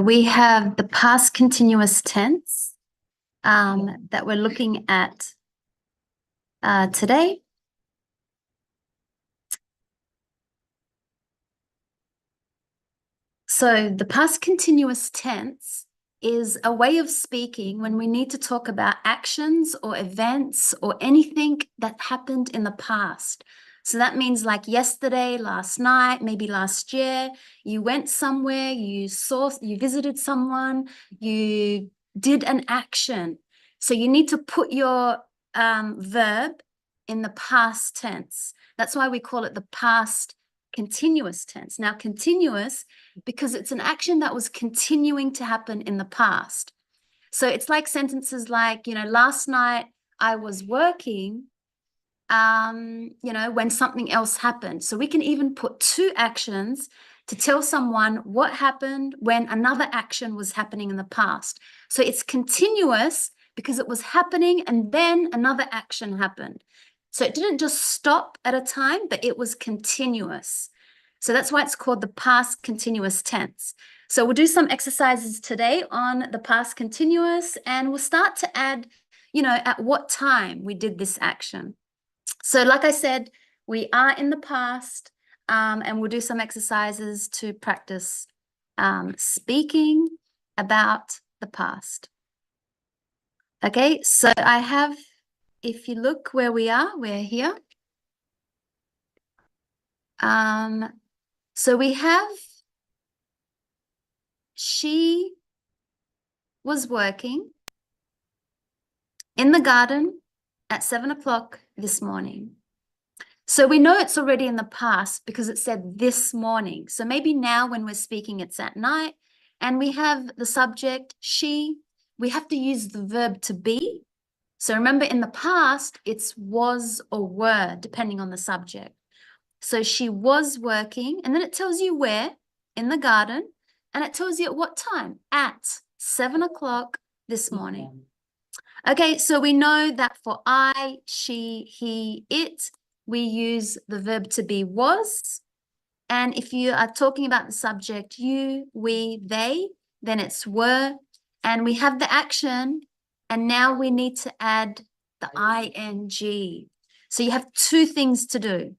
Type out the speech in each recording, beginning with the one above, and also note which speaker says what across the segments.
Speaker 1: We have the past continuous tense that we're looking at today. So the past continuous tense is a way of speaking when we need to talk about actions or events or anything that happened in the past. So that means like yesterday, last night, maybe last year, you went somewhere, you visited someone, you did an action. So you need to put your verb in the past tense. That's why we call it the past continuous tense. Now, continuous because it's an action that was continuing to happen in the past. So it's like sentences like, last night I was working, when something else happened. So we can even put two actions to tell someone what happened when another action was happening in the past. So it's continuous because it was happening and then another action happened. So it didn't just stop at a time, but it was continuous. So that's why it's called the past continuous tense. So we'll do some exercises today on the past continuous, and we'll start to add, at what time we did this action. So like I said, we are in the past, and we'll do some exercises to practice speaking about the past. Okay, so I have, if you look where we are, we're here. So we have, she was working in the garden at 7 o'clock this morning. So we know it's already in the past because it said this morning. So maybe now when we're speaking, it's at night, and we have the subject, she, we have to use the verb to be. So remember, in the past, it's was or were, depending on the subject. So she was working, and then it tells you where, in the garden, and it tells you at what time, at 7 o'clock this morning. Okay, so we know that for I, she, he, it, we use the verb to be was. And if you are talking about the subject, you, we, they, then it's were. And we have the action, and now we need to add the ing. So you have two things to do.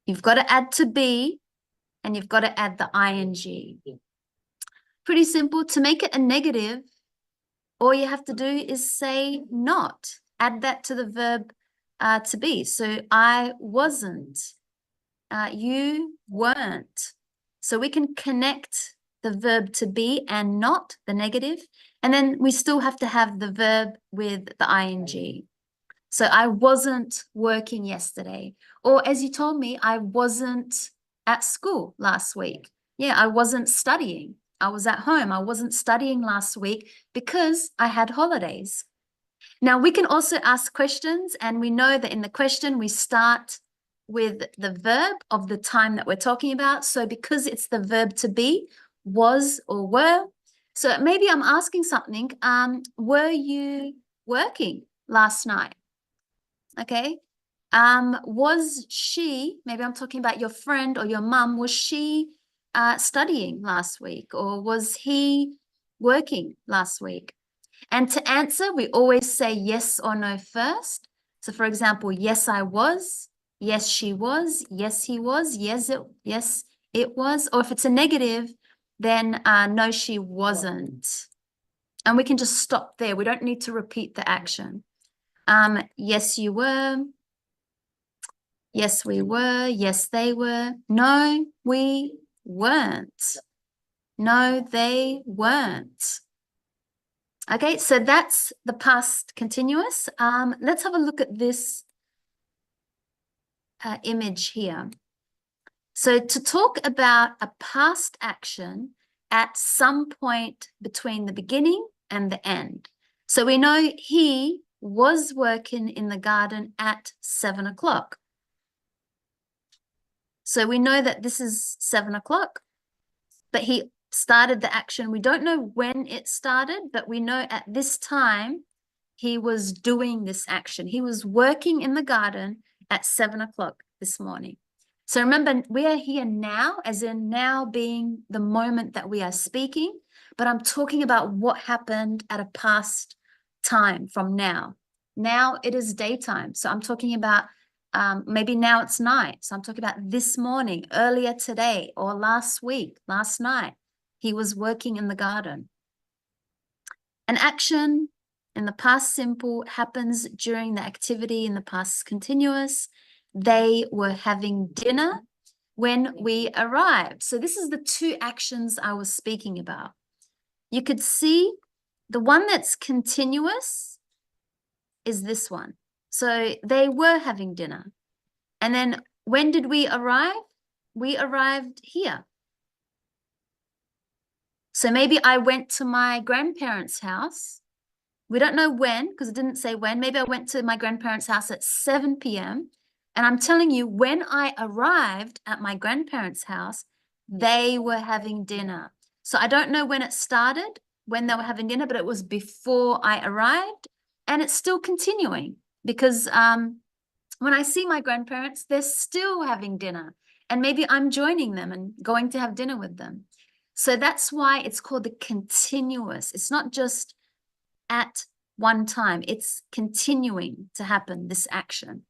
Speaker 1: You've got to add to be, and you've got to add the ing. Pretty simple. To make it a negative, all you have to do is say not. Add that to the verb to be. So I wasn't. You weren't. So we can connect the verb to be and not, the negative. And then we still have to have the verb with the ing. So I wasn't working yesterday. Or as you told me, I wasn't at school last week. Yeah, I wasn't studying. I was at home. I wasn't studying last week because I had holidays. Now, we can also ask questions, and we know that in the question, we start with the verb of the time that we're talking about. So because it's the verb to be, was or were. So maybe I'm asking something. Were you working last night? Okay. Was she, maybe I'm talking about your friend or your mum, was she studying last week, or was he working last week? And to answer, we always say yes or no first. So for example, yes, I was, yes, she was, yes, he was, yes, it was. Or if it's a negative, then no, she wasn't. And we can just stop there. We don't need to repeat the action. Yes, you were. Yes, we were. Yes, they were. No, we weren't. No, they weren't. Okay, so that's the past continuous. Let's have a look at this image here. So to talk about a past action at some point between the beginning and the end. So we know he was working in the garden at 7 o'clock. So we know that this is 7 o'clock, but he started the action. We don't know when it started, but we know at this time he was doing this action. He was working in the garden at 7 o'clock this morning. So remember, we are here now, as in now being the moment that we are speaking, but I'm talking about what happened at a past time from now. Now it is daytime. So I'm talking about maybe now it's night. So I'm talking about this morning, earlier today, or last week, last night. He was working in the garden. An action in the past simple happens during the activity in the past continuous. They were having dinner when we arrived. So this is the two actions I was speaking about. You could see the one that's continuous is this one. So they were having dinner. And then when did we arrive? We arrived here. So maybe I went to my grandparents' house. We don't know when, because it didn't say when. Maybe I went to my grandparents' house at 7 p.m. And I'm telling you, when I arrived at my grandparents' house, they were having dinner. So I don't know when it started, when they were having dinner, but it was before I arrived. And it's still continuing because when I see my grandparents, they're still having dinner. And maybe I'm joining them and going to have dinner with them. So that's why it's called the continuous. It's not just at one time. It's continuing to happen, this action.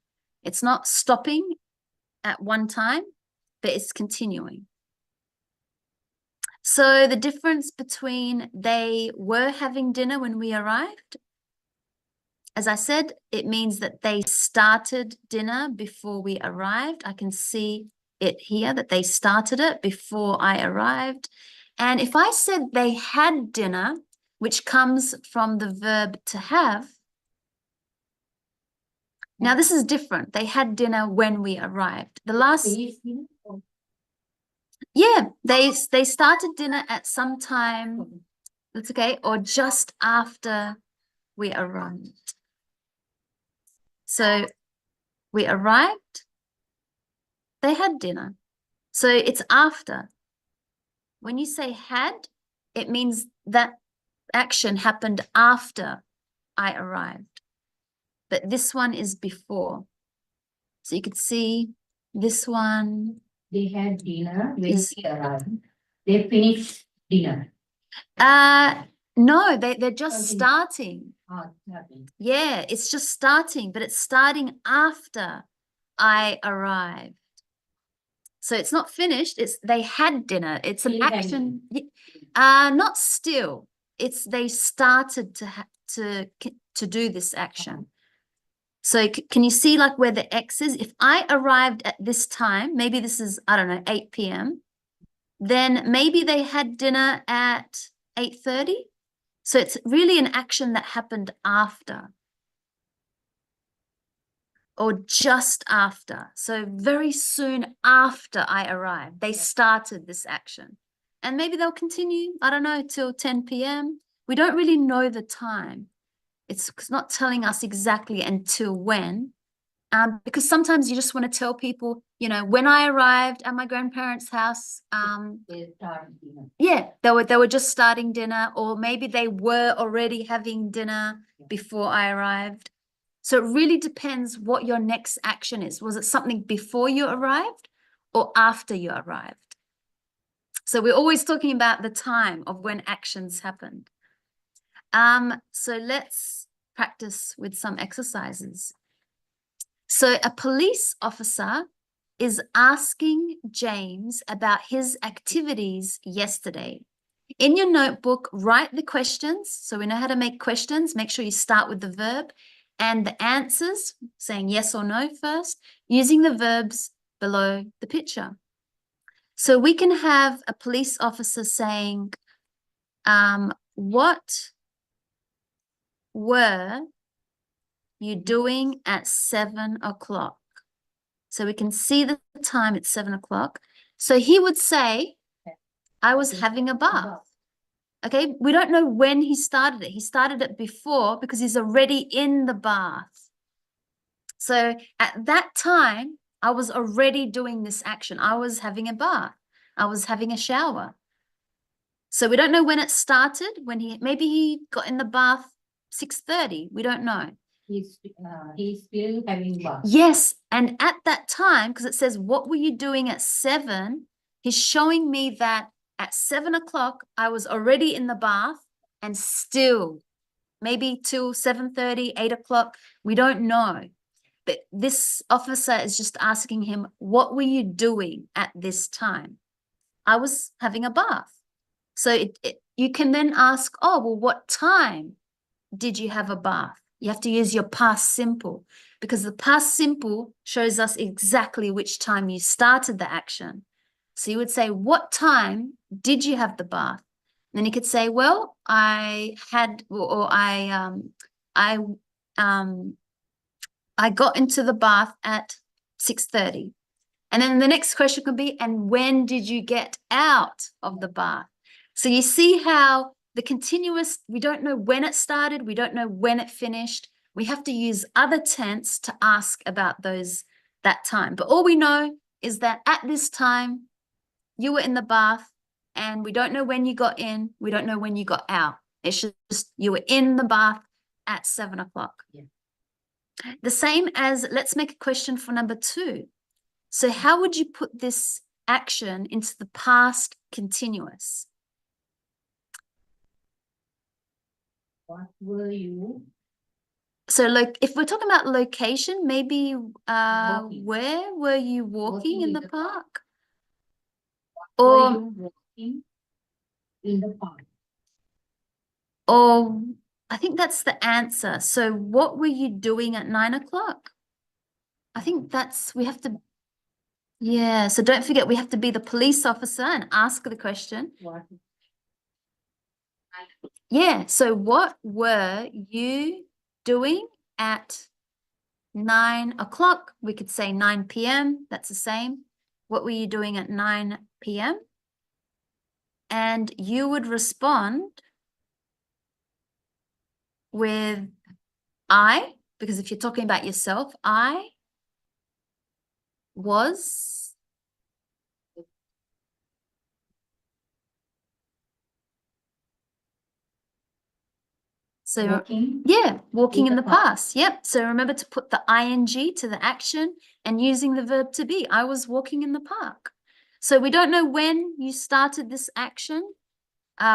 Speaker 1: It's not stopping at one time, but it's continuing. So the difference between they were having dinner when we arrived, as I said, it means that they started dinner before we arrived. I can see it here that they started it before I arrived. And if I said they had dinner, which comes from the verb to have, now this is different. They had dinner when we arrived. The last, yeah, they started dinner at some time, that's okay, or just after we arrived. So we arrived, they had dinner. So it's after. When you say had, it means that action happened after I arrived. But this one is before. So you could see this one.
Speaker 2: They had dinner when we arrived. They finished dinner.
Speaker 1: No, they're just starting.
Speaker 2: Starting.
Speaker 1: Yeah, it's just starting, but it's starting after I arrived. So it's not finished, it's they had dinner. It's an action. Not still. It's they started to do this action. So can you see like where the X is? If I arrived at this time, maybe this is, I don't know, 8 p.m., then maybe they had dinner at 8:30. So it's really an action that happened after or just after. So very soon after I arrived, they started this action. And maybe they'll continue, I don't know, till 10 p.m. We don't really know the time. It's not telling us exactly until when. Because sometimes you just want to tell people, you know, when I arrived at my grandparents' house, yeah, they were just starting dinner, or maybe they were already having dinner before I arrived. So it really depends what your next action is. Was it something before you arrived or after you arrived? So we're always talking about the time of when actions happened. So let's practice with some exercises. So a police officer is asking James about his activities yesterday. In your notebook, write the questions. So we know how to make questions. Make sure you start with the verb and the answers, saying yes or no first, using the verbs below the picture. So we can have a police officer saying, what were you doing at 7 o'clock? So we can see the time, it's 7 o'clock. So he would say, I was having a bath. Okay, we don't know when he started it. He started it before because he's already in the bath. So at that time, I was already doing this action. I was having a bath. I was having a shower. So we don't know when it started, when maybe he got in the bath 6:30. We don't know.
Speaker 2: He's still having bath.
Speaker 1: Yes, and at that time, because it says, what were you doing at 7? He's showing me that at 7 o'clock, I was already in the bath and still, maybe till 7:30, 8 o'clock, we don't know. But this officer is just asking him, what were you doing at this time? I was having a bath. So you can then ask, oh, well, what time did you have a bath? You have to use your past simple because the past simple shows us exactly which time you started the action. So you would say, what time did you have the bath? And then you could say, well, I had, or I got into the bath at 6:30. And then the next question could be, and when did you get out of the bath? So you see how the continuous, we don't know when it started, we don't know when it finished. We have to use other tense to ask about that time. But all we know is that at this time, you were in the bath and we don't know when you got in, we don't know when you got out. It's just you were in the bath at 7 o'clock.
Speaker 2: Yeah.
Speaker 1: The same as, let's make a question for number 2. So how would you put this action into the past continuous?
Speaker 2: What were you?
Speaker 1: So like if we're talking about location, maybe
Speaker 2: Walking.
Speaker 1: where were you walking in the
Speaker 2: park.
Speaker 1: park?
Speaker 2: Were
Speaker 1: Or
Speaker 2: you walking in the park?
Speaker 1: or I think that's the answer. So what were you doing at 9 o'clock? I think we have to, yeah. So don't forget, we have to be the police officer and ask the question.
Speaker 2: What?
Speaker 1: Yeah, so what were you doing at 9 o'clock? We could say 9 p.m. That's the same. What were you doing at 9 p.m.? And you would respond with I, because if you're talking about yourself, I was
Speaker 2: Walking.
Speaker 1: yeah, walking in the past. Yep. So remember to put the ing to the action and using the verb to be. I was walking in the park. So we don't know when you started this action.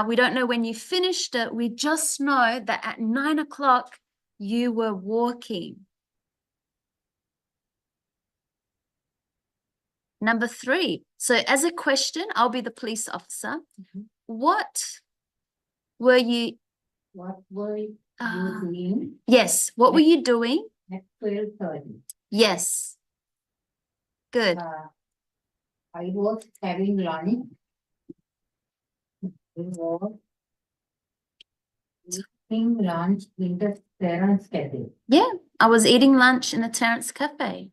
Speaker 1: We don't know when you finished it. We just know that at 9 o'clock you were walking. Number 3. So as a question, I'll be the police officer.
Speaker 2: Mhm.
Speaker 1: What were you
Speaker 2: doing?
Speaker 1: Yes. What were you doing?
Speaker 2: At 12:30.
Speaker 1: Yes. Good.
Speaker 2: I was having lunch. I was eating lunch in the parents' cafe.
Speaker 1: Yeah, I was eating lunch in the Terrace Cafe.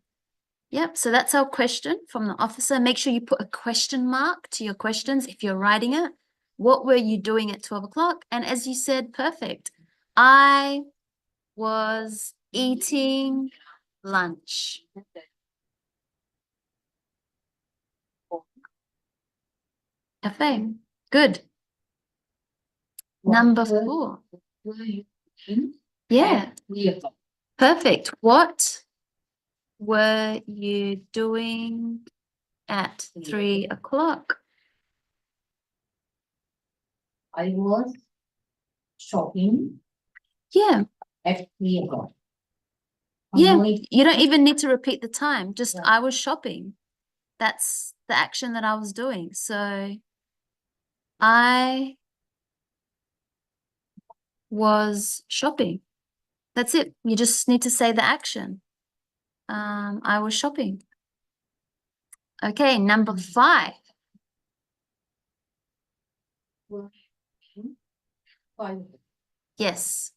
Speaker 1: Yep, so that's our question from the officer. Make sure you put a question mark to your questions if you're writing it. What were you doing at 12 o'clock? And as you said, perfect. I was eating lunch. Cafe. Good. Number 4.
Speaker 2: Were you doing
Speaker 1: Yeah,
Speaker 2: at 3 o'clock?
Speaker 1: perfect. What were you doing at 3 o'clock?
Speaker 2: I was shopping
Speaker 1: Yeah.
Speaker 2: at 3 o'clock.
Speaker 1: Yeah, you don't even need to repeat the time. Just
Speaker 2: Yeah.
Speaker 1: I was shopping. That's the action that I was doing. So I was shopping. That's it. You just need to say the action. I was shopping. Okay, number 5. Yes.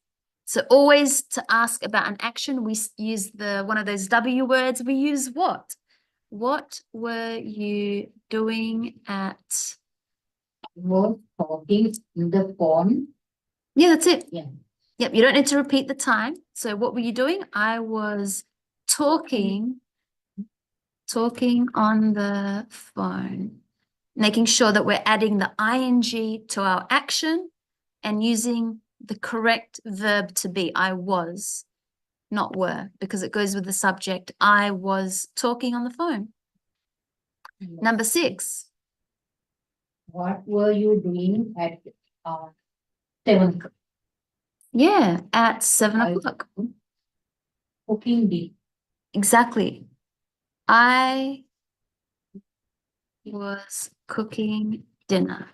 Speaker 1: So always to ask about an action, we use one of those W words. We use what? What were you doing at?
Speaker 2: Was talking in the phone.
Speaker 1: Yeah, that's it.
Speaker 2: Yeah.
Speaker 1: Yep, you don't need to repeat the time. So what were you doing? I was talking on the phone, making sure that we're adding the ing to our action and using the correct verb to be. I was. not were, because it goes with the subject. I was talking on the phone. Number 6.
Speaker 2: What were you doing at 7
Speaker 1: Yeah, at 7
Speaker 2: I-
Speaker 1: o'clock.
Speaker 2: cooking dinner?
Speaker 1: Exactly. I was cooking dinner.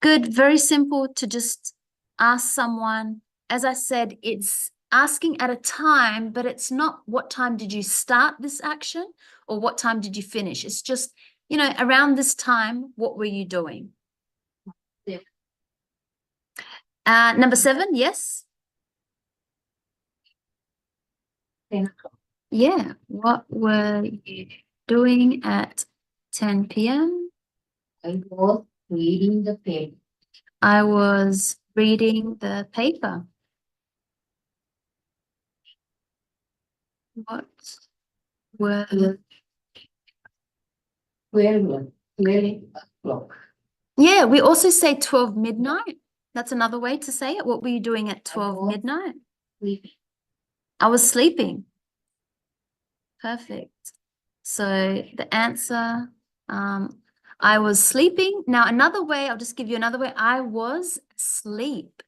Speaker 1: Good, very simple to just ask someone. As I said, it's asking at a time, but it's not what time did you start this action or what time did you finish. It's just, around this time, what were you doing?
Speaker 2: Yeah.
Speaker 1: Number 7, yes.
Speaker 2: 10 o'clock.
Speaker 1: Yeah, what were you doing at 10 p.m.?
Speaker 2: I was reading the paper.
Speaker 1: I was reading the paper. What were
Speaker 2: 12 o'clock.
Speaker 1: Yeah, we also say 12 midnight. That's another way to say it. What were you doing at 12 midnight?
Speaker 2: Sleeping.
Speaker 1: I was sleeping. Perfect. So the answer, I was sleeping. Now, another way, I'll just give you another way. I was asleep.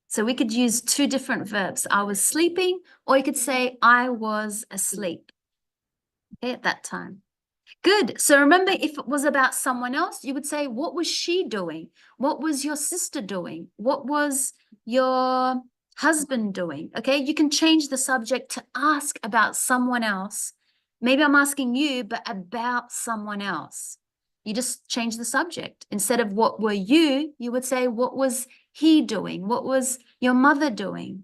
Speaker 1: So we could use 2 different verbs. I was sleeping, or you could say I was asleep. Okay, at that time. Good. So remember, if it was about someone else, you would say, what was she doing? What was your sister doing? What was your husband doing? Okay, you can change the subject to ask about someone else. Maybe I'm asking you, but about someone else. You just change the subject. Instead of what were you, you would say, what was he doing? What was your mother doing?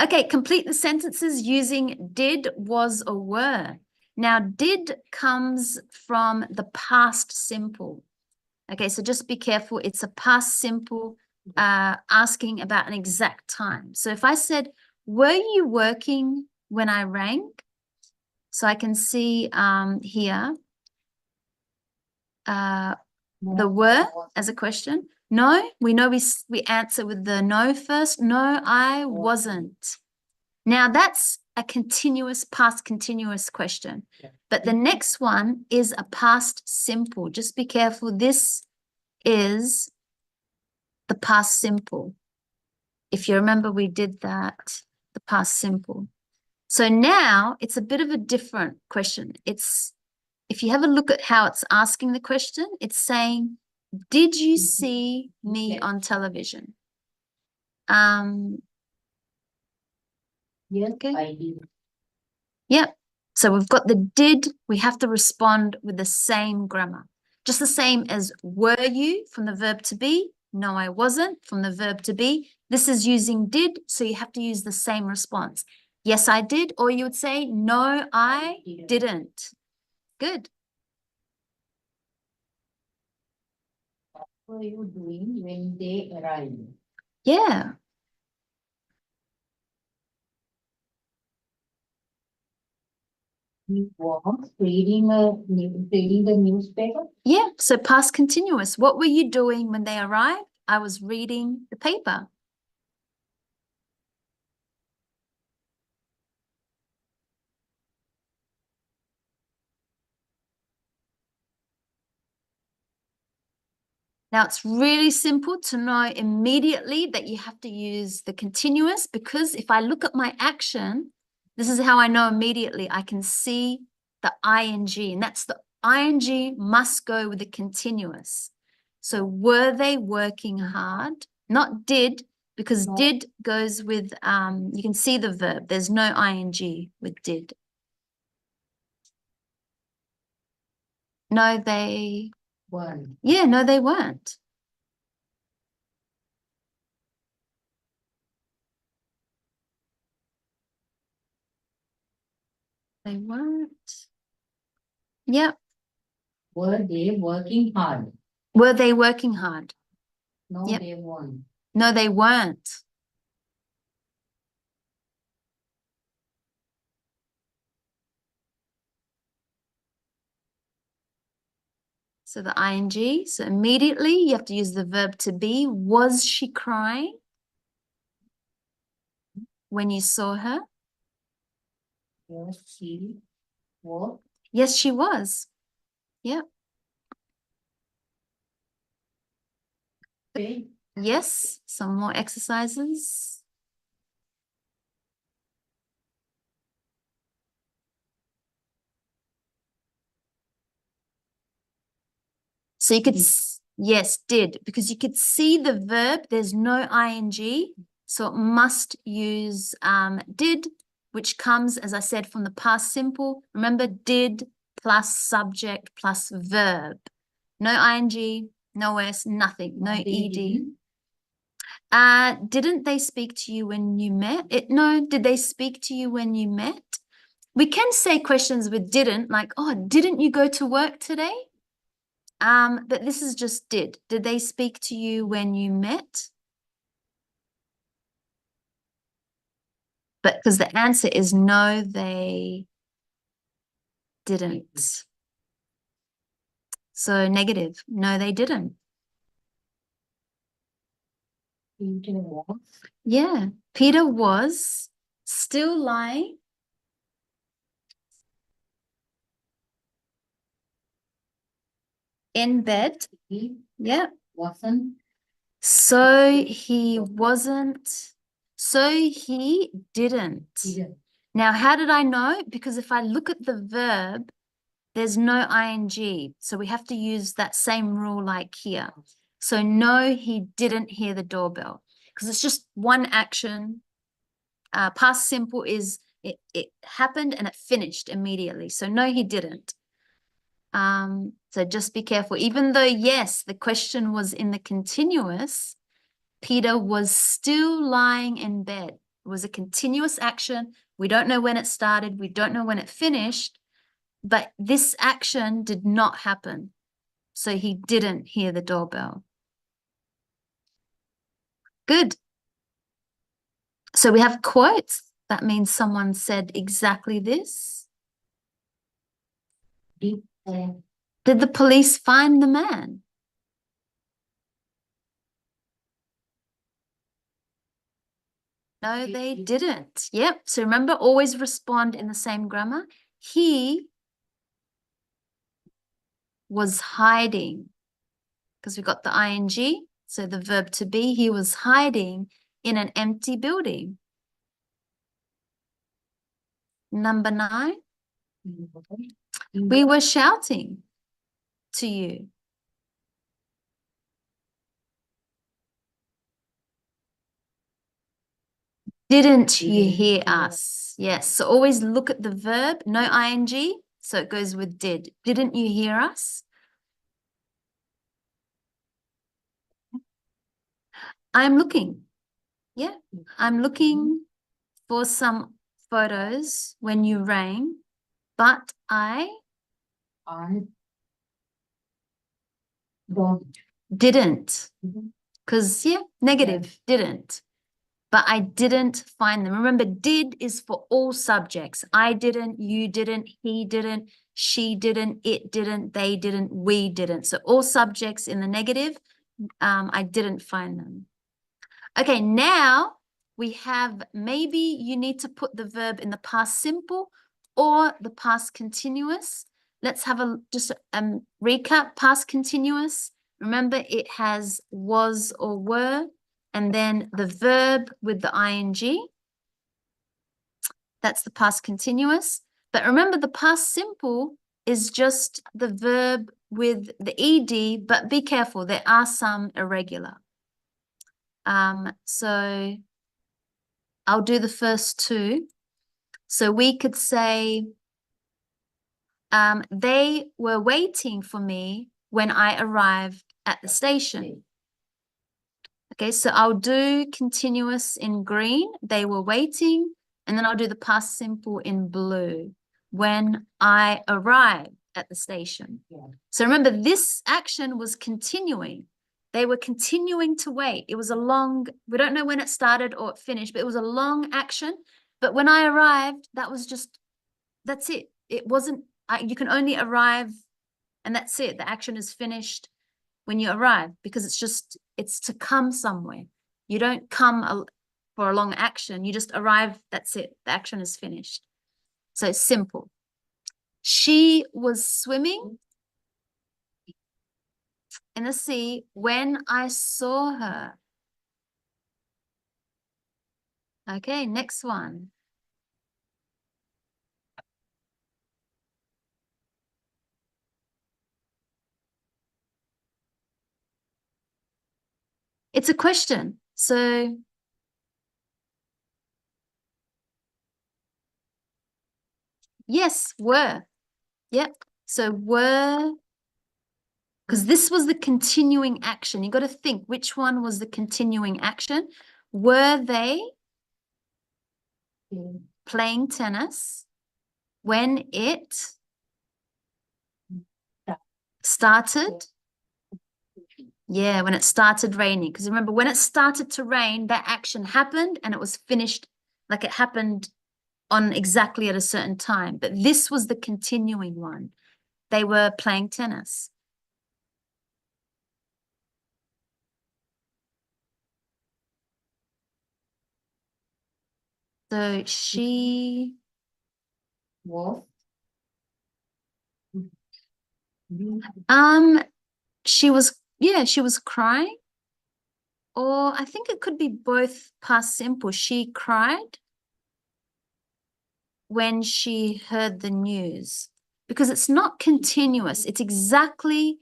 Speaker 1: Okay, complete the sentences using did, was, or were. Now, did comes from the past simple. Okay, so just be careful. It's a past simple asking about an exact time. So if I said, were you working when I rang? So I can see here the were as a question. No, we know we answer with the no first. No, I wasn't. Now that's a continuous, past continuous question. But the next one is a past simple. Just be careful. This is the past simple. If you remember, we did that, the past simple. So now it's a bit of a different question. If you have a look at how it's asking the question, it's saying, did you see me on television?
Speaker 2: Yes,
Speaker 1: Okay.
Speaker 2: I did.
Speaker 1: Yep. So we've got the did. We have to respond with the same grammar. Just the same as were you from the verb to be. No, I wasn't from the verb to be. This is using did, so you have to use the same response. Yes, I did. Or you would say, no, I didn't. Good.
Speaker 2: What were you doing when they arrived?
Speaker 1: Yeah.
Speaker 2: He was reading the newspaper.
Speaker 1: Yeah. So past continuous. What were you doing when they arrived? I was reading the paper. Now, it's really simple to know immediately that you have to use the continuous, because if I look at my action, this is how I know immediately. I can see the ing, and that's the ing must go with the continuous. So were they working hard? Not did, because
Speaker 2: No.
Speaker 1: did goes with, you can see the verb. There's no ing with did. No, they,
Speaker 2: One.
Speaker 1: yeah, no, they weren't. They weren't. Yep.
Speaker 2: Were they working hard?
Speaker 1: Were they working hard?
Speaker 2: No,
Speaker 1: Yep.
Speaker 2: they weren't.
Speaker 1: No, they weren't. So the ing, so immediately you have to use the verb to be. Was she crying? when you saw her?
Speaker 2: Was she was
Speaker 1: Yes, she was. Yeah.
Speaker 2: paid?
Speaker 1: Yes, some more exercises. So you could, yes, did, because you could see the verb, there's no ing, so it must use did, which comes, as I said, from the past simple. Remember, did plus subject plus verb. No ing, no s, nothing, no ed. Didn't they speak to you when you met? No, did they speak to you when you met? We can say questions with didn't, like, oh, didn't you go to work today? But this is just did. Did they speak to you when you met? But because the answer is no, they didn't. So negative. No, they didn't.
Speaker 2: Peter was
Speaker 1: Yeah. Peter was still lying in bed.
Speaker 2: he
Speaker 1: Yeah.
Speaker 2: wasn't
Speaker 1: So he wasn't. So he didn't.
Speaker 2: Peter.
Speaker 1: Now, how did I know? Because if I look at the verb, there's no ing. So we have to use that same rule like here. So no, he didn't hear the doorbell because it's just one action. Past simple is it happened and it finished immediately. So no, he didn't. So just be careful. Even though, yes, the question was in the continuous, Peter was still lying in bed. It was a continuous action. We don't know when it started. We don't know when it finished. But this action did not happen. So he didn't hear the doorbell. Good. So we have quotes. That means someone said exactly this.
Speaker 2: Did
Speaker 1: Did the police find the man? No, they didn't. Yep. So remember, always respond in the same grammar. He was hiding because we got the ing. So the verb to be, he was hiding in an empty building. Number 9, we were shouting to you. Didn't you hear us? Yes. So always look at the verb, no ing. So it goes with did. Didn't you hear us? I'm looking. Yeah. I'm looking for some photos when you rang, but I
Speaker 2: don't
Speaker 1: didn't. Because, yeah, negative, didn't. But I didn't find them. Remember, did is for all subjects. I didn't, you didn't, he didn't, she didn't, it didn't, they didn't, we didn't. So all subjects in the negative, I didn't find them. Okay, now we have, maybe you need to put the verb in the past simple or the past continuous. Let's have a just recap. Past continuous. Remember, it has was or were, and then the verb with the ing. That's the past continuous. But remember, the past simple is just the verb with the ed, but be careful, there are some irregular. So I'll do the first 2. So we could say, they were waiting for me when I arrived at the station. Okay, so I'll do continuous in green, they were waiting, and then I'll do the past simple in blue, when I arrived at the station.
Speaker 2: Yeah.
Speaker 1: So remember, this action was continuing. They were continuing to wait. It was a long, we don't know when it started or it finished, but it was a long action. But when I arrived, that was just, that's it. It wasn't, you can only arrive and that's it. The action is finished when you arrive because it's just, it's to come somewhere. You don't come for a long action. You just arrive, that's it. The action is finished. So it's simple. She was swimming in the sea when I saw her. Okay, next one. It's a question. So yes, were. Yep. So were, because this was the continuing action. You got to think which one was the continuing action. Were they playing tennis when it started? Yeah, when it started raining. Because remember, when it started to rain, that action happened and it was finished, like it happened on exactly at a certain time. But this was the continuing one. They were playing tennis. So she
Speaker 2: Was.
Speaker 1: she was, yeah, she was crying. Or I think it could be both past simple. She cried when she heard the news, because it's not continuous. It's exactly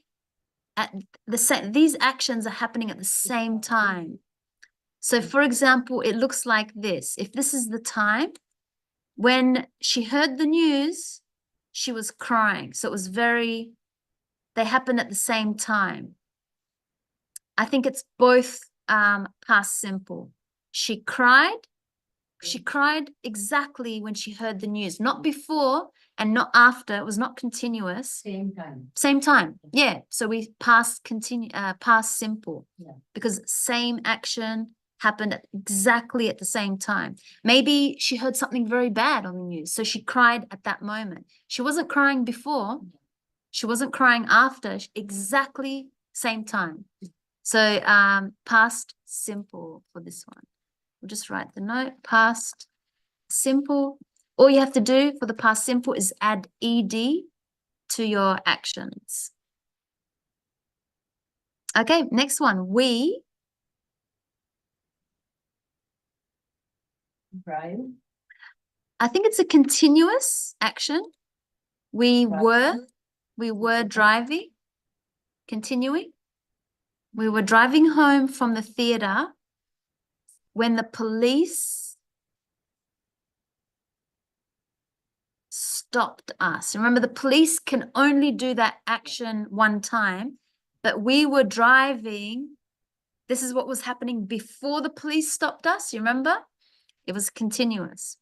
Speaker 1: at the same, these actions are happening at the same time. So for example, it looks like this. If this is the time, when she heard the news, she was crying. So it was very, they happened at the same time. I think it's both past simple. She cried exactly when she heard the news, not before and not after. It was not continuous.
Speaker 2: Same time.
Speaker 1: Same time. Yeah. So we past simple.
Speaker 2: Yeah.
Speaker 1: Because same action happened exactly at the same time. Maybe she heard something very bad on the news, so she cried at that moment. She wasn't crying before. She wasn't crying after. Exactly same time. So past simple for this one. We'll just write the note, past simple. All you have to do for the past simple is add ed to your actions. Okay, next one. We.
Speaker 2: Drive.
Speaker 1: I think it's a continuous action. We were driving, continuing. We were driving home from the theater when the police stopped us. Remember, the police can only do that action one time, but we were driving. This is what was happening before the police stopped us. You remember? It was continuous.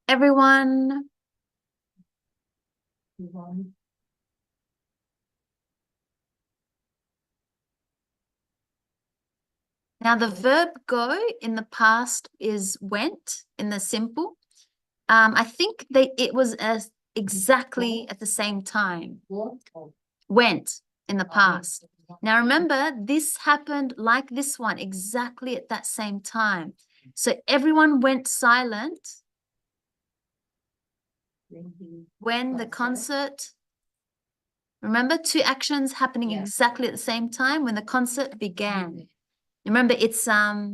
Speaker 1: Everyone. Now the verb go in the past is went in the simple. I think it was exactly at the same time. Went in the past. Now remember, this happened like this one, exactly at that same time. So everyone went silent when the concert, remember, two actions happening exactly at the same time when the concert began. Remember, it's a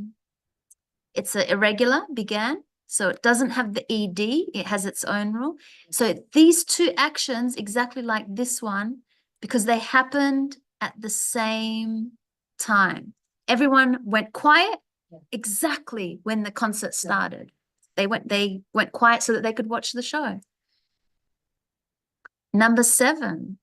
Speaker 1: irregular, began. So it doesn't have the ed, it has its own rule. So these two actions, exactly like this one, because they happened at the same time. Everyone went quiet exactly when the concert started. They went quiet so that they could watch the show. Number 7.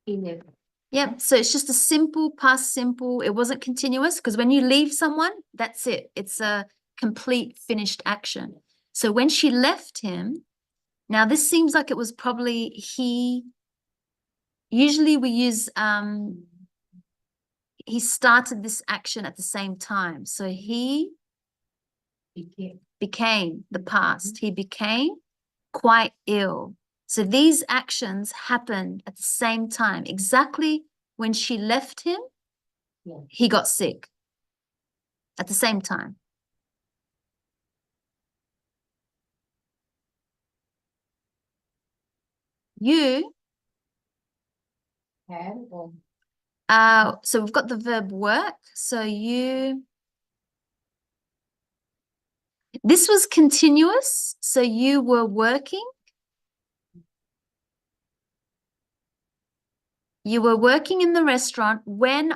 Speaker 1: Yep. So it's just a simple past simple. It wasn't continuous because when you leave someone, that's it. It's a complete finished action. So when she left him, now this seems like it was probably he. Usually we use he started this action at the same time. So he became the past. He became quite ill. So these actions happened at the same time. Exactly when she left him,
Speaker 2: Yeah.
Speaker 1: he got sick. At the same time. You,
Speaker 2: Have or
Speaker 1: so we've got the verb work. So this was continuous. So you were working. You were working in the restaurant when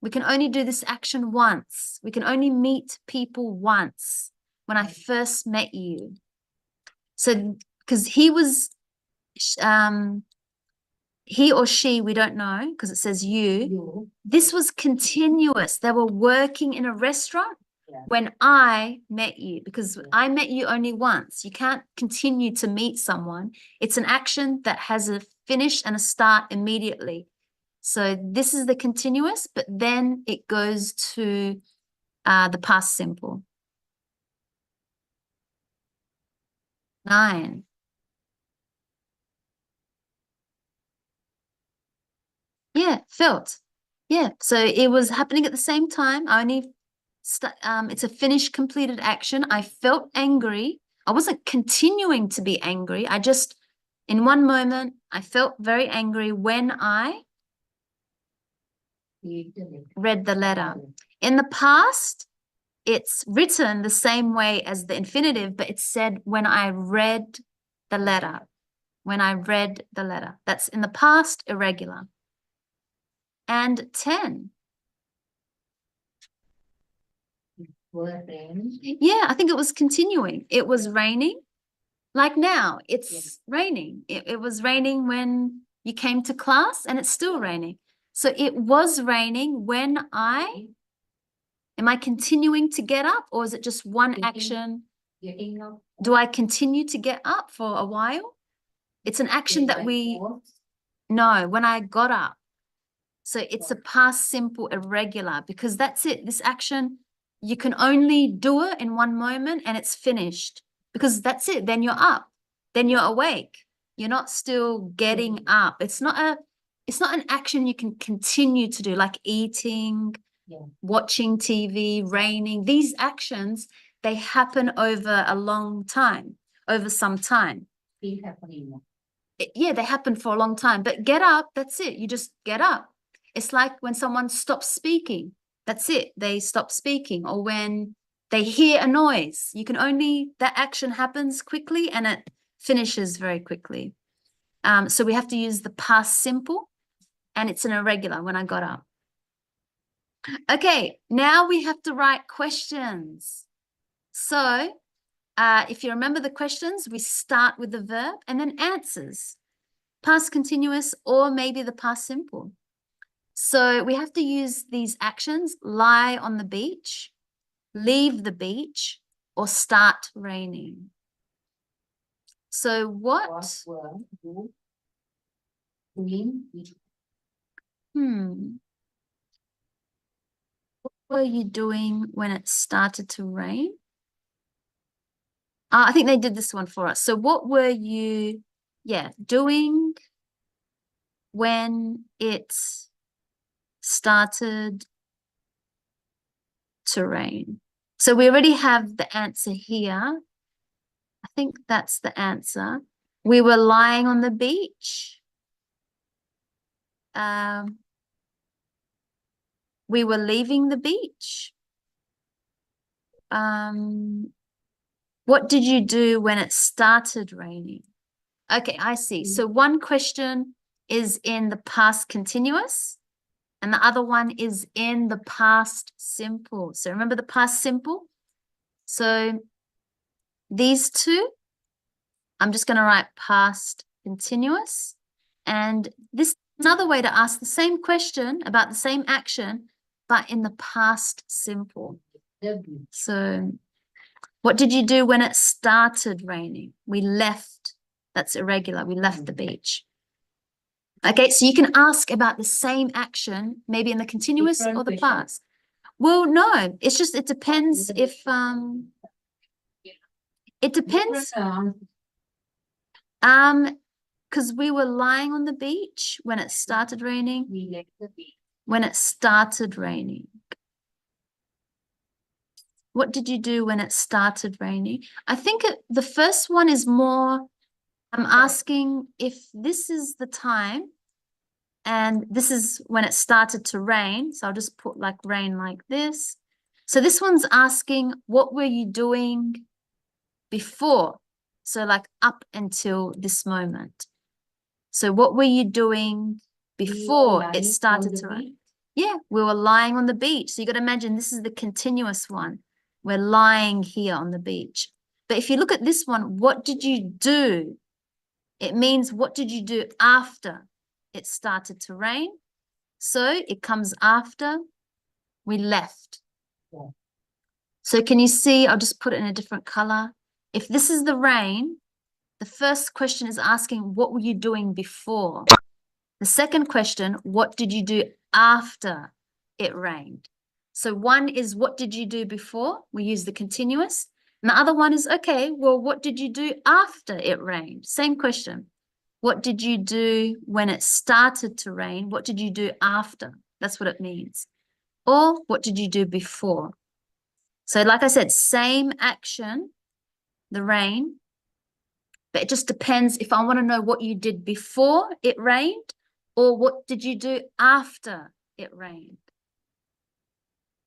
Speaker 1: we can only do this action once. We can only meet people once when I first met you. So, because he or she, we don't know because it says you. This was continuous. They were working in a restaurant when I met you, because I met you only once. You can't continue to meet someone. It's an action that has a finish and a start immediately. So this is the continuous, but then it goes to the past simple. 9. Yeah, felt. Yeah, so it was happening at the same time. It's a finished, completed action. I felt angry. I wasn't continuing to be angry. In one moment, I felt very angry when I read the letter. In the past, it's written the same way as the infinitive, but it said when I read the letter. When I read the letter. That's in the past, irregular. And 10. Yeah, I think it was continuing. It was raining. Like now, it's raining. It was raining when you came to class, and it's still raining. So it was raining when am I continuing to get up, or is it just one action?
Speaker 2: Getting up.
Speaker 1: Do I continue to get up for a while? It's an action that no, when I got up. So it's a past simple irregular, because that's it. This action, you can only do it in one moment and it's finished, because that's it. Then you're up, then you're awake. You're not still getting up. It's not an action you can continue to do, like eating, watching TV, raining. These actions, they happen over a long time, over some time. Yeah, they happen for a long time. But get up, that's it. You just get up. It's like when someone stops speaking. That's it. They stop speaking. Or when they hear a noise. That action happens quickly and it finishes very quickly. So we have to use the past simple, and it's an irregular, when I got up. Okay, now we have to write questions. So if you remember the questions, we start with the verb and then answers. Past continuous, or maybe the past simple. So we have to use these actions: lie on the beach, leave the beach, or start raining. So what
Speaker 2: were you doing?
Speaker 1: What were you doing when it started to rain? I think they did this one for us. So what were you, doing when it started to rain? So we already have the answer here. I think that's the answer. We were lying on the beach. We were leaving the beach. What did you do when it started raining? Okay, I see. So one question is in the past continuous, and the other one is in the past simple. So remember the past simple? So these two, I'm just going to write past continuous. And this is another way to ask the same question about the same action, but in the past simple. So what did you do when it started raining? We left. That's irregular. We left the beach. Okay, so you can ask about the same action, maybe in the continuous or the past. Well, no, it's just, it depends if, it depends. Because we were lying on the beach when it started raining.
Speaker 2: We left the beach.
Speaker 1: When it started raining. What did you do when it started raining? I think the first one is more, I'm asking if this is the time and this is when it started to rain. So I'll just put like rain like this. So this one's asking, what were you doing before? So like up until this moment. So what were you doing before it started to rain? Yeah, we were lying on the beach. So you got to imagine this is the continuous one. We're lying here on the beach. But if you look at this one, what did you do? It means what did you do after it started to rain? So it comes after we left.
Speaker 2: Yeah.
Speaker 1: So can you see, I'll just put it in a different color. If this is the rain, the first question is asking, what were you doing before? The second question, what did you do after it rained? So one is, what did you do before? We use the continuous. And the other one is, okay, well, what did you do after it rained? Same question. What did you do when it started to rain? What did you do after? That's what it means. Or what did you do before? So like I said, same action, the rain, but it just depends if I want to know what you did before it rained or what did you do after it rained.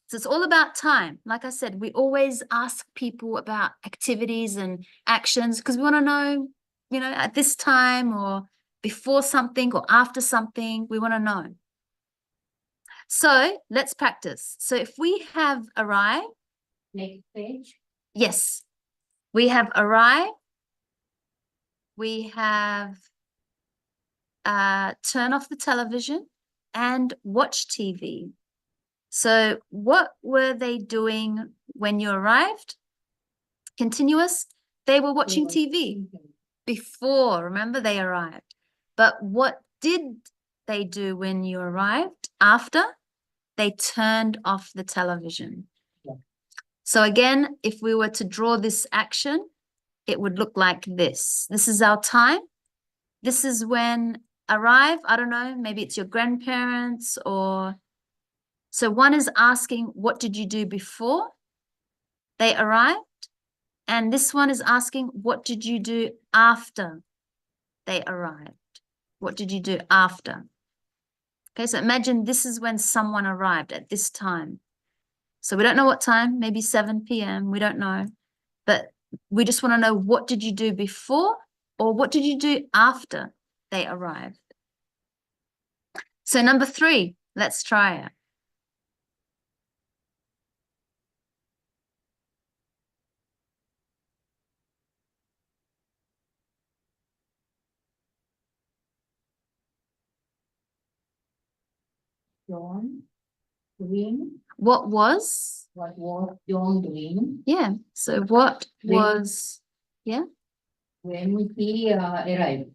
Speaker 1: So it's all about time. Like I said, we always ask people about activities and actions because we want to know, you know, at this time or before something or after something, we want to know. So let's practice. So if we have arrived.
Speaker 2: Next page.
Speaker 1: Yes, we have arrived. We have turn off the television and watch TV. So what were they doing when you arrived? Continuous. They were watching TV before, remember, they arrived. But what did they do when you arrived? After? They turned off the television.
Speaker 2: Yeah.
Speaker 1: So again, if we were to draw this action, it would look like this. This is our time. This is when arrive. I don't know, maybe it's your grandparents or... So one is asking, what did you do before they arrived? And this one is asking, what did you do after they arrived? What did you do after? Okay, so imagine this is when someone arrived at this time. So we don't know what time, maybe 7 p.m. We don't know. But we just want to know, what did you do before or what did you do after they arrived? So number 3, let's try it.
Speaker 2: John doing.
Speaker 1: What was?
Speaker 2: What was John doing?
Speaker 1: Yeah. So what was? Yeah.
Speaker 2: When he arrived.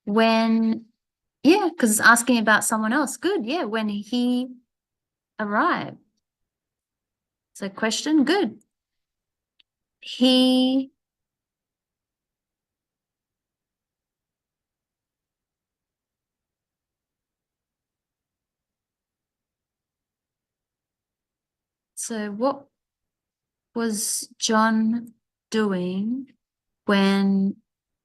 Speaker 1: When, yeah, because it's asking about someone else. Good. Yeah. When he arrived. So question, good. He So what was John doing when,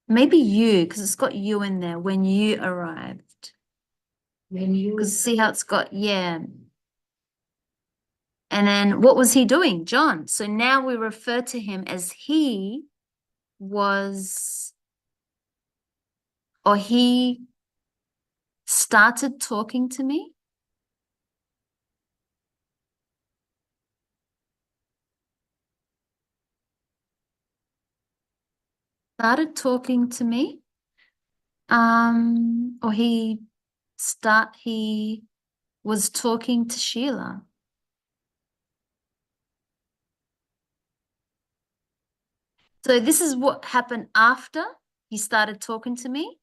Speaker 1: maybe you, because it's got you in there, when you arrived?
Speaker 2: When you.
Speaker 1: Because see how it's got, yeah. And then what was he doing? John. So now we refer to him as he was, or he started talking to me. Started talking to me. Or he was talking to Sheila. So this is what happened after he started talking to me.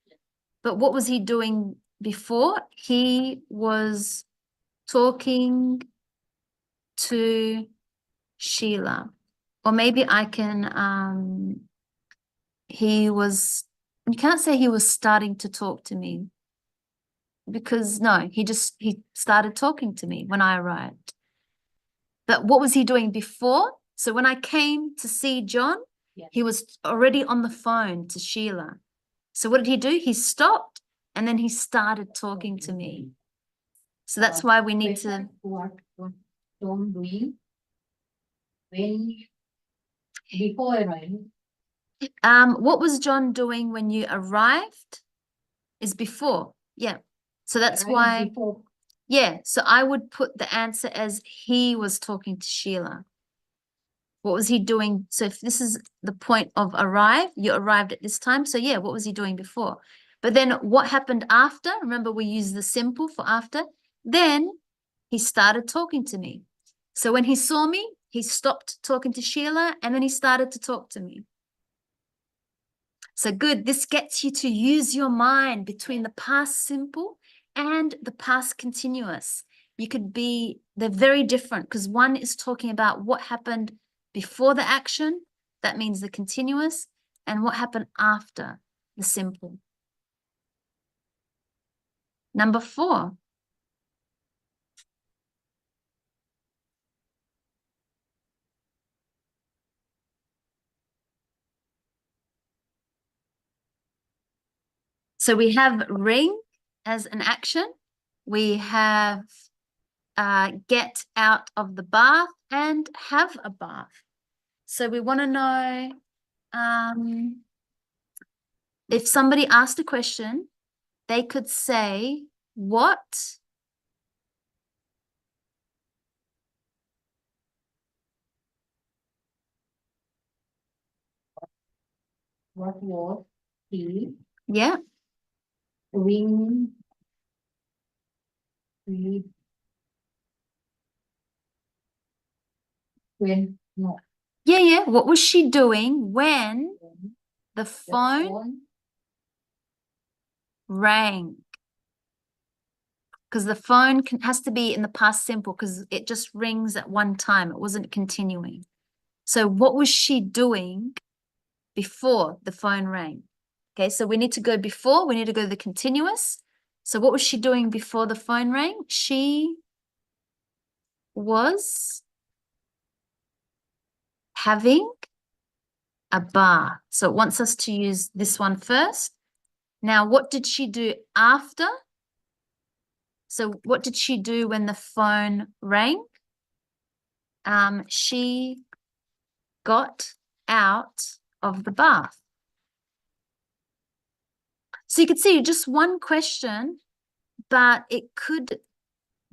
Speaker 1: But what was he doing before? He was talking to Sheila. Or maybe I can, he was You can't say he was starting to talk to me because no, he started talking to me when I arrived. But what was he doing before? So when I came to see John,
Speaker 2: Yeah.
Speaker 1: he was already on the phone to Sheila. So what did he do? He stopped and then he started talking to me. So that's why we need to.
Speaker 2: What Tom doing when before arriving?
Speaker 1: What was John doing when you arrived? Is before. Yeah. So that's
Speaker 2: Arrived
Speaker 1: why.
Speaker 2: before.
Speaker 1: Yeah. So I would put the answer as he was talking to Sheila. What was he doing? So if this is the point of arrive, you arrived at this time. So yeah, what was he doing before? But then what happened after? Remember, we use the simple for after. Then he started talking to me. So when he saw me, he stopped talking to Sheila and then he started to talk to me. So good. This gets you to use your mind between the past simple and the past continuous. They're very different because one is talking about what happened before the action. That means the continuous, and what happened after the simple. Number 4. So we have ring as an action. We have get out of the bath and have a bath. So we want to know if somebody asked a question, they could say, what
Speaker 2: What was he
Speaker 1: yeah,
Speaker 2: doing? He when no
Speaker 1: yeah, what was she doing when the
Speaker 2: the
Speaker 1: phone rang? Because the phone has to be in the past simple because it just rings at one time. It wasn't continuing. So what was she doing before the phone rang? Okay, so we need to go before. We need to go to the continuous. So what was she doing before the phone rang? She was having a bath. So it wants us to use this one first. Now, what did she do after? So what did she do when the phone rang? She got out of the bath. So you could see just one question, but it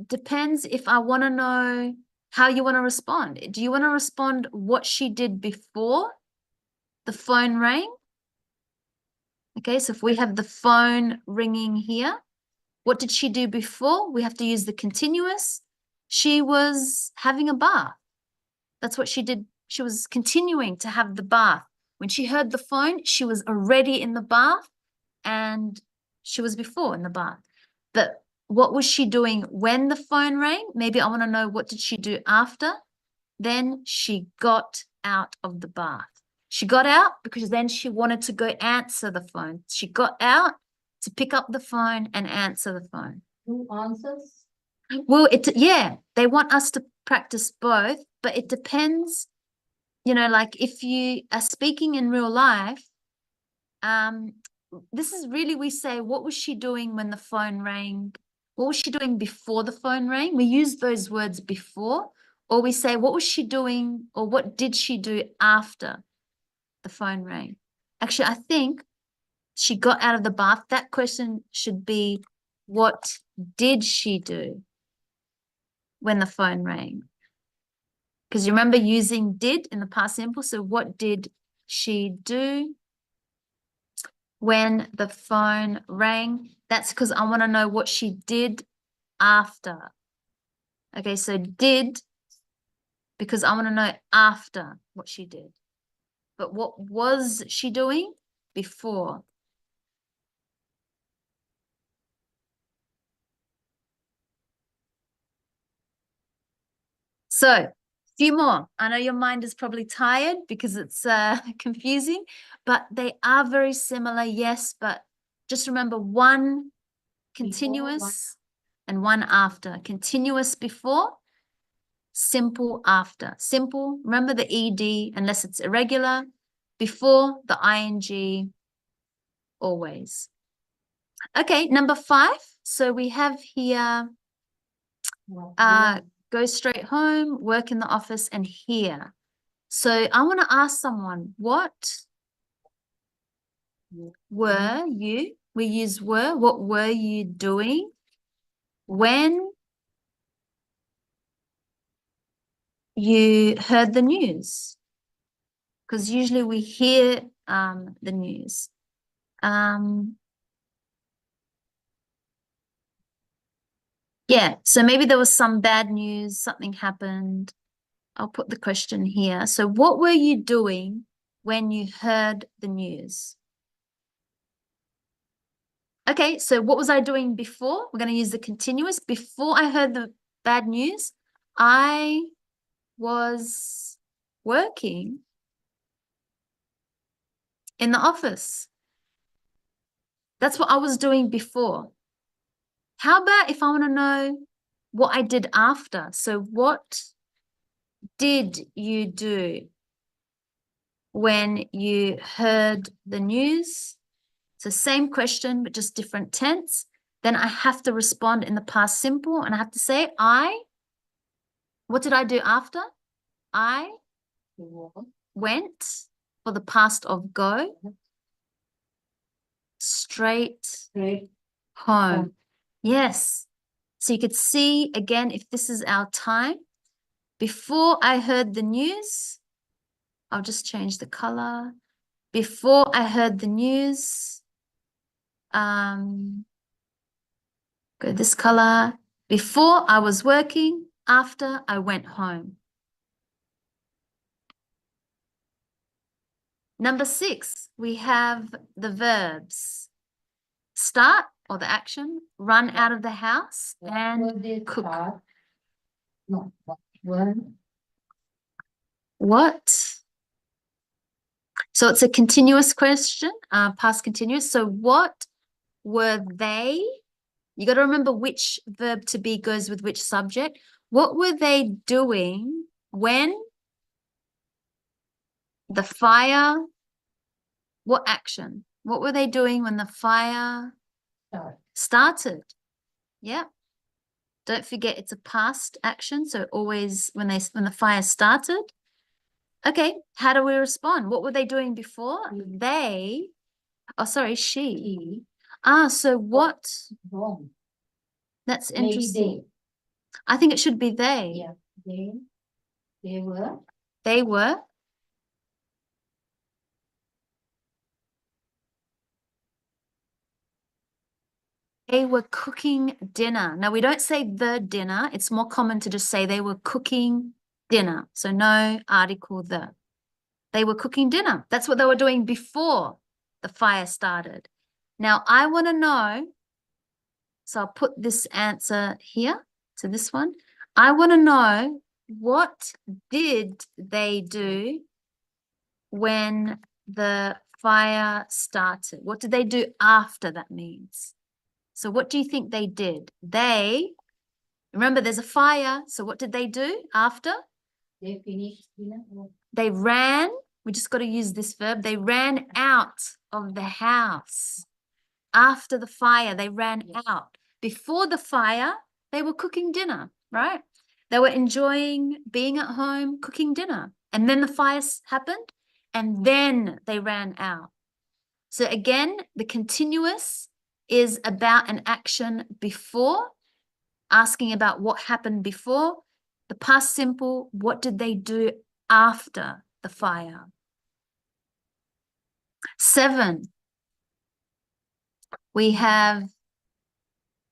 Speaker 1: depends if I want to know how you want to respond. Do you want to respond what she did before the phone rang? Okay, so if we have the phone ringing here, what did she do before? We have to use the continuous. She was having a bath. That's what she did. She was continuing to have the bath. When she heard the phone, she was already in the bath and she was before in the bath. But what was she doing when the phone rang? Maybe I want to know what did she do after? Then she got out of the bath. She got out because then she wanted to go answer the phone. She got out to pick up the phone and answer the phone.
Speaker 2: two answers?
Speaker 1: Well, yeah, they want us to practice both, but it depends, like if you are speaking in real life, this is really, we say, what was she doing when the phone rang? What was she doing before the phone rang? We use those words before, or we say, what was she doing, or what did she do after the phone rang? Actually, I think she got out of the bath. That question should be, what did she do when the phone rang? Because you remember using did in the past simple. So what did she do when the phone rang? That's because I want to know what she did after. Okay, so did, because I want to know after what she did. But what was she doing before? So Few more. I know your mind is probably tired because it's confusing, but they are very similar, yes, but just remember one continuous and one after. Continuous before, simple after. Simple, remember the ED unless it's irregular. Before the ING, always. Okay, number 5. So we have here go straight home, work in the office, and here. So I want to ask someone, what were you? We use were. What were you doing when you heard the news? Because usually we hear the news. Yeah, so maybe there was some bad news, something happened. I'll put the question here. So what were you doing when you heard the news? Okay, so what was I doing before? We're going to use the continuous. Before I heard the bad news, I was working in the office. That's what I was doing before. How about if I want to know what I did after? So what did you do when you heard the news? So same question, but just different tense. Then I have to respond in the past simple, and I have to say, what did I do after? I went, for the past of go, straight home. Yes. So you could see, again, if this is our time. Before I heard the news, I'll just change the color. Before I heard the news, go this color. Before I was working, after I went home. Number 6, we have the verbs. Start, or the action, run out of the house, and cook.
Speaker 2: No, were
Speaker 1: What? So it's a continuous question, past continuous. So what were they? You got to remember which verb to be goes with which subject. What were they doing when the fire, what action? What were they doing when the fire started? Yeah. Don't forget it's a past action. So always when the fire started. Okay. How do we respond? What were they doing before? They, oh, sorry, she. So what?
Speaker 2: wrong.
Speaker 1: That's
Speaker 2: Maybe
Speaker 1: interesting. I think it should be they.
Speaker 2: Yeah, they were
Speaker 1: They were. They were cooking dinner. Now, we don't say the dinner. It's more common to just say they were cooking dinner. So no article the. They were cooking dinner. That's what they were doing before the fire started. Now, I want to know, so I'll put this answer here to this one. I want to know, what did they do when the fire started? What did they do after, that means? So what do you think they did? Remember there's a fire. So what did they do after?
Speaker 2: they finished dinner.
Speaker 1: They ran. We just got to use this verb. They ran out of the house. After the fire, they ran out. Before the fire, they were cooking dinner, right? They were enjoying being at home, cooking dinner. And then the fire happened, and then they ran out. So again, the continuous is about an action before, asking about what happened before. The past simple, what did they do after the fire? 7, we have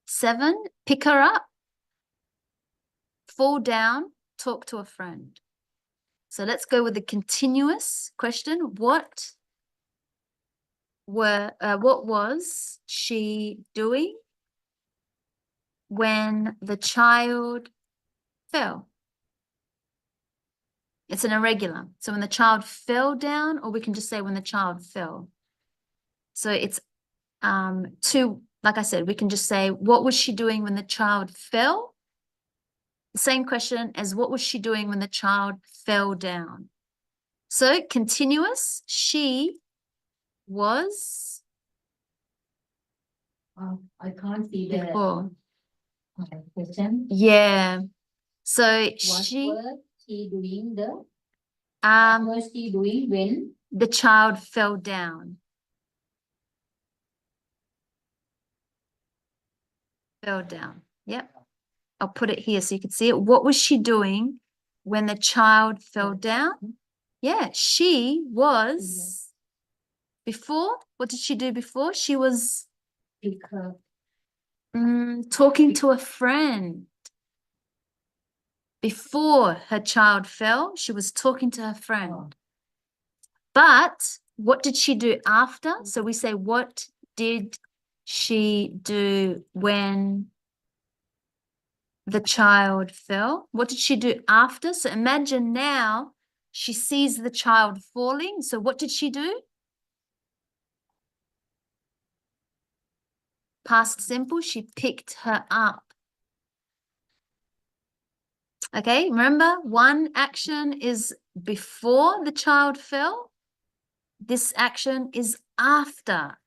Speaker 1: 7, pick her up, fall down, talk to a friend. So let's go with the continuous question. What was she doing when the child fell? It's an irregular. So when the child fell down, or we can just say when the child fell. So it's two, like I said, we can just say, what was she doing when the child fell? The same question as what was she doing when the child fell down? So continuous, she was
Speaker 2: I can't see the
Speaker 1: before.
Speaker 2: question.
Speaker 1: Yeah. So
Speaker 2: What
Speaker 1: she
Speaker 2: was she doing what was she doing when
Speaker 1: the child fell down. Fell down. Yep. I'll put it here so you can see it. What was she doing when the child fell down? Yeah, she was before. What did she do before? She was
Speaker 2: because
Speaker 1: talking to a friend. Before her child fell, she was talking to her friend. But what did she do after? So we say, what did she do when the child fell? What did she do after? So imagine now she sees the child falling. So what did she do? Past simple, she picked her up. Okay, remember, one action is before the child fell. This action is after.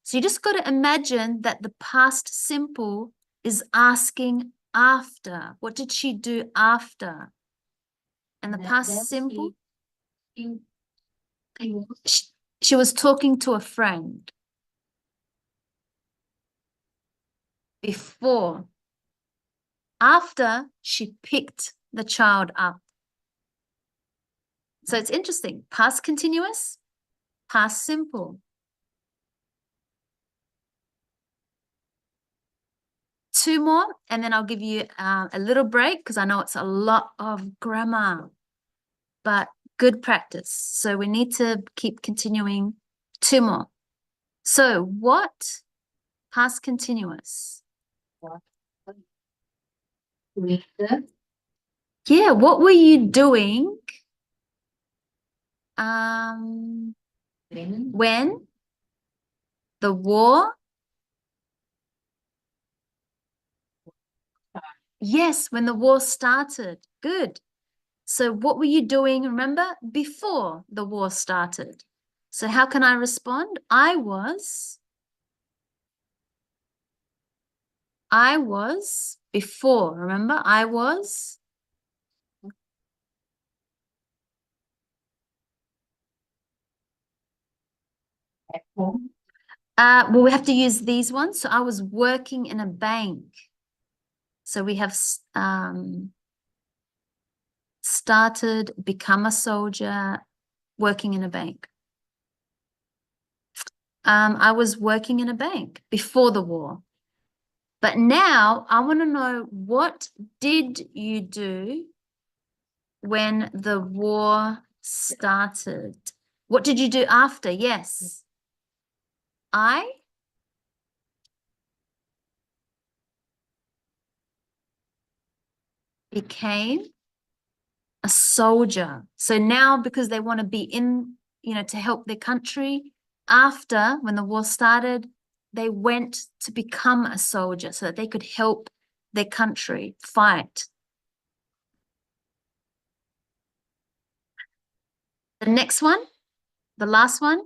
Speaker 1: So you just got to imagine that the past simple is asking after. What did she do after? And the past simple, she was talking to a friend. Before. After, she picked the child up. So it's interesting. Past continuous, past simple. Two more, and then I'll give you a little break because I know it's a lot of grammar, but good practice. So we need to keep continuing. Two more. So what? Past continuous. Yeah, what were you doing? When the war? Yes, when the war started. Good. So what were you doing, remember, before the war started? So how can I respond? I was before, remember, I was.
Speaker 2: at home?
Speaker 1: Well, we have to use these ones. So I was working in a bank. So we have started, become a soldier, working in a bank. I was working in a bank before the war. But now I want to know, what did you do when the war started? What did you do after? Yes. I became a soldier. So now, because they want to be in, to help their country, after when the war started, they went to become a soldier so that they could help their country fight. The next one, the last one,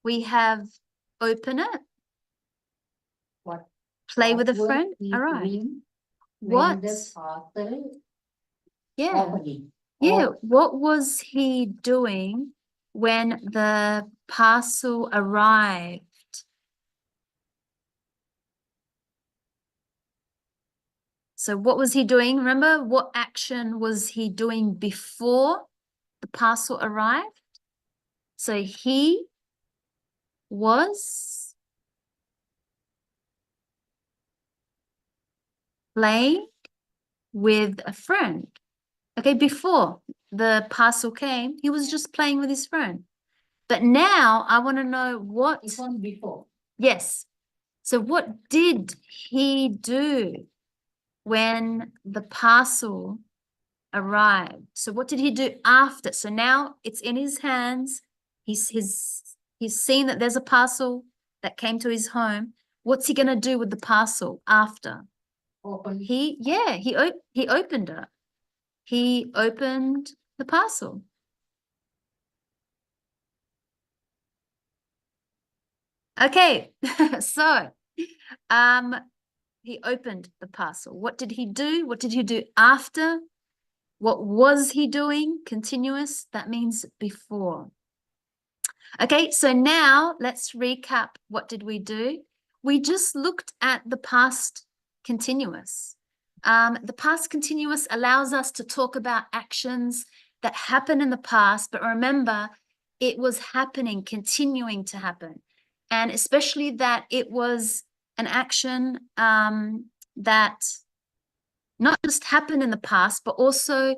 Speaker 1: we have open it.
Speaker 2: What?
Speaker 1: Play with a
Speaker 2: What
Speaker 1: friend.
Speaker 2: was he
Speaker 1: All right.
Speaker 2: doing
Speaker 1: What?
Speaker 2: when the parcel
Speaker 1: Yeah.
Speaker 2: opening?
Speaker 1: Yeah.
Speaker 2: Or
Speaker 1: What was he doing when the parcel arrived? So what was he doing? Remember, what action was he doing before the parcel arrived? So he was playing with a friend. Okay, before the parcel came, he was just playing with his friend. But now I want to know what.
Speaker 2: this one before.
Speaker 1: Yes. So what did he do when the parcel arrived. So what did he do after? So now it's in his hands. He's seen that there's a parcel that came to his home. What's he going to do with the parcel after?
Speaker 2: Open.
Speaker 1: He opened it. He opened the parcel. Okay, so he opened the parcel. What did he do? What did he do after? What was he doing? Continuous, that means before. Okay, so now let's recap. What did we do? We just looked at the past continuous. The past continuous allows us to talk about actions that happened in the past, but remember, it was happening, continuing to happen. And especially that it was an action that not just happened in the past, but also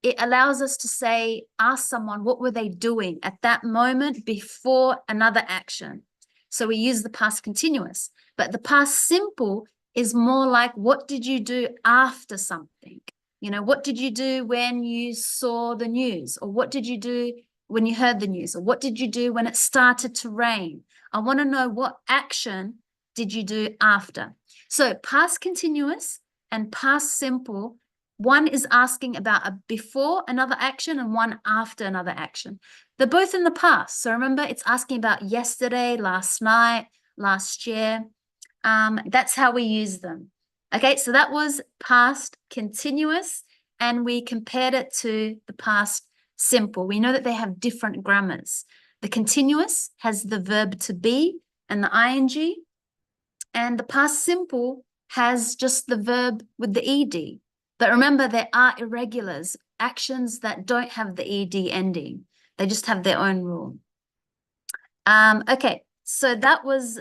Speaker 1: it allows us to say, ask someone, what were they doing at that moment before another action? So we use the past continuous, but the past simple is more like, what did you do after something? You know, what did you do when you saw the news? Or what did you do when you heard the news? Or what did you do when it started to rain? I want to know, what action did you do after? So past continuous and past simple, one is asking about a before another action and one after another action. They're both in the past. So remember, it's asking about yesterday, last night, last year. That's how we use them. Okay, so that was past continuous, and we compared it to the past simple. We know that they have different grammars. The continuous has the verb to be and the ing, and the past simple has just the verb with the ed. But remember, there are irregulars, actions that don't have the ed ending. They just have their own rule. Okay, so that was